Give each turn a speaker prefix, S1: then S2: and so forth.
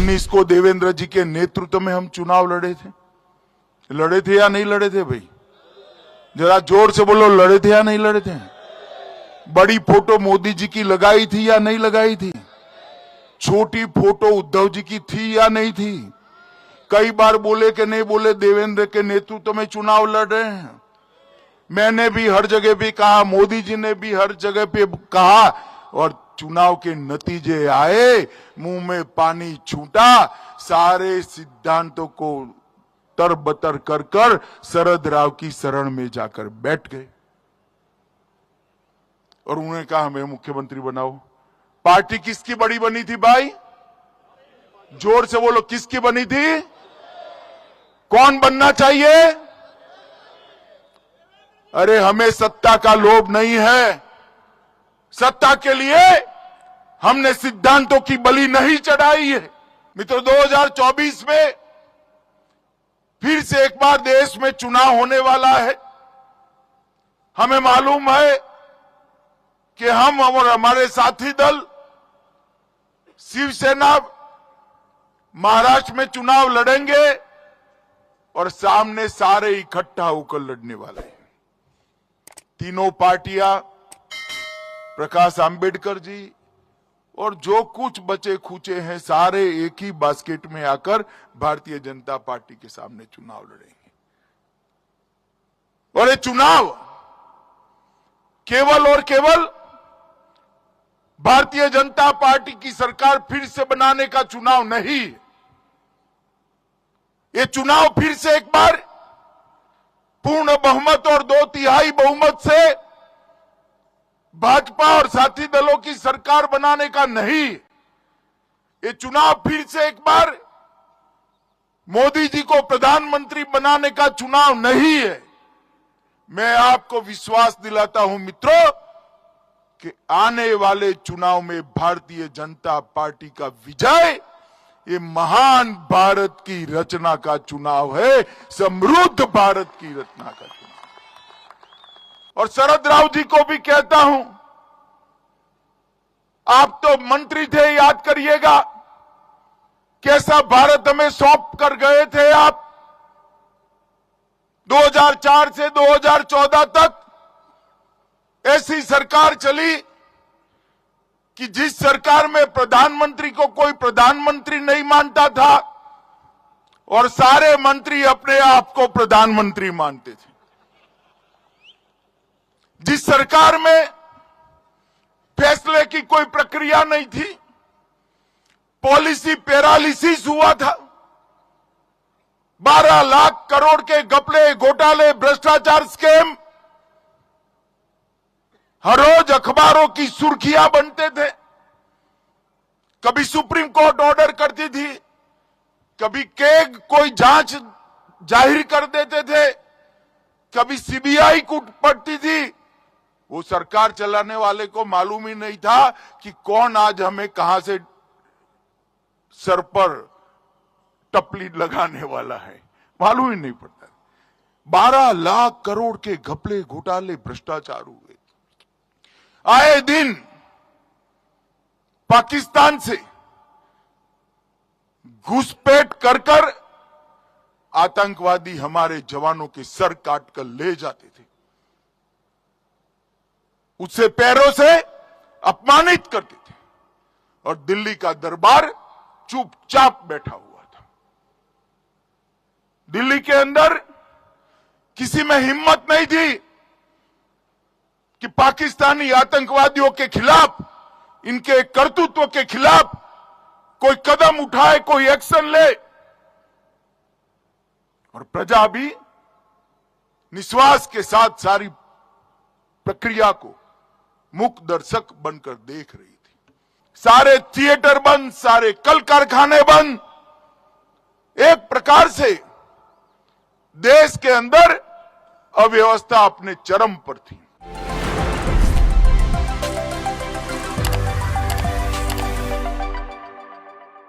S1: 2019 को देवेंद्र जी के नेतृत्व में हम चुनाव लड़े थे या नहीं लड़े थे भाई? जरा जोर से बोलो, लड़े थे या नहीं लड़े थे? बड़ी फोटो मोदी जी की लगाई थी या नहीं लगाई थी? छोटी फोटो उद्धव जी की थी या नहीं थी? कई बार बोले कि नहीं बोले देवेंद्र के नेतृत्व में चुनाव लड़ रहे हैं। मैंने भी हर जगह पे कहा, मोदी जी ने भी हर जगह पे कहा, और चुनाव के नतीजे आए, मुंह में पानी छूटा, सारे सिद्धांतों को तरबतर कर कर शरद राव की शरण में जाकर बैठ गए और उन्होंने कहा हमें मुख्यमंत्री बनाओ। पार्टी किसकी बड़ी बनी थी भाई? जोर से बोलो, किसकी बनी थी? कौन बनना चाहिए? अरे हमें सत्ता का लोभ नहीं है, सत्ता के लिए हमने सिद्धांतों की बलि नहीं चढ़ाई है। मित्रों, 2024 में फिर से एक बार देश में चुनाव होने वाला है। हमें मालूम है कि हम और हमारे साथी दल शिवसेना महाराष्ट्र में चुनाव लड़ेंगे और सामने सारे इकट्ठा होकर लड़ने वाले हैं। तीनों पार्टियां, प्रकाश आंबेडकर जी और जो कुछ बचे खुचे हैं, सारे एक ही बास्केट में आकर भारतीय जनता पार्टी के सामने चुनाव लड़ेंगे। और ये चुनाव केवल और केवल भारतीय जनता पार्टी की सरकार फिर से बनाने का चुनाव नहीं। ये चुनाव फिर से एक बार पूर्ण बहुमत और 2/3 बहुमत से भाजपा और साथी दलों की सरकार बनाने का नहीं। ये चुनाव फिर से एक बार मोदी जी को प्रधानमंत्री बनाने का चुनाव नहीं है। मैं आपको विश्वास दिलाता हूं मित्रों कि आने वाले चुनाव में भारतीय जनता पार्टी का विजय ये महान भारत की रचना का चुनाव है, समृद्ध भारत की रचना का चुनाव। और शरद राव जी को भी कहता हूं, आप तो मंत्री थे, याद करिएगा कैसा भारत हमें सौंप कर गए थे आप। 2004 से 2014 तक ऐसी सरकार चली कि जिस सरकार में प्रधानमंत्री को कोई प्रधानमंत्री नहीं मानता था और सारे मंत्री अपने आप को प्रधानमंत्री मानते थे। जिस सरकार में फैसले की कोई प्रक्रिया नहीं थी, पॉलिसी पैरालिसिस हुआ था। 12 लाख करोड़ के घपले, घोटाले, भ्रष्टाचार, स्कैम हर रोज अखबारों की सुर्खियां बनते थे। कभी सुप्रीम कोर्ट ऑर्डर करती थी, कभी कैग कोई जांच जाहिर कर देते थे, कभी सीबीआई कूट पड़ती थी। वो सरकार चलाने वाले को मालूम ही नहीं था कि कौन आज हमें कहां से सर पर टपली लगाने वाला है, मालूम ही नहीं पड़ता। 12 लाख करोड़ के घपले, घोटाले, भ्रष्टाचार हुए। आए दिन पाकिस्तान से घुसपैठ कर कर आतंकवादी हमारे जवानों के सर काट कर ले जाते थे, उससे पैरों से अपमानित करते थे और दिल्ली का दरबार चुपचाप बैठा हुआ था। दिल्ली के अंदर किसी में हिम्मत नहीं थी कि पाकिस्तानी आतंकवादियों के खिलाफ, इनके कर्तृत्व के खिलाफ कोई कदम उठाए, कोई एक्शन ले। और प्रजा भी निश्वास के साथ सारी प्रक्रिया को मूक दर्शक बनकर देख रही थी। सारे थिएटर बंद, सारे कल कारखाने बंद। एक प्रकार से देश के अंदर अव्यवस्था अपने चरम पर थी।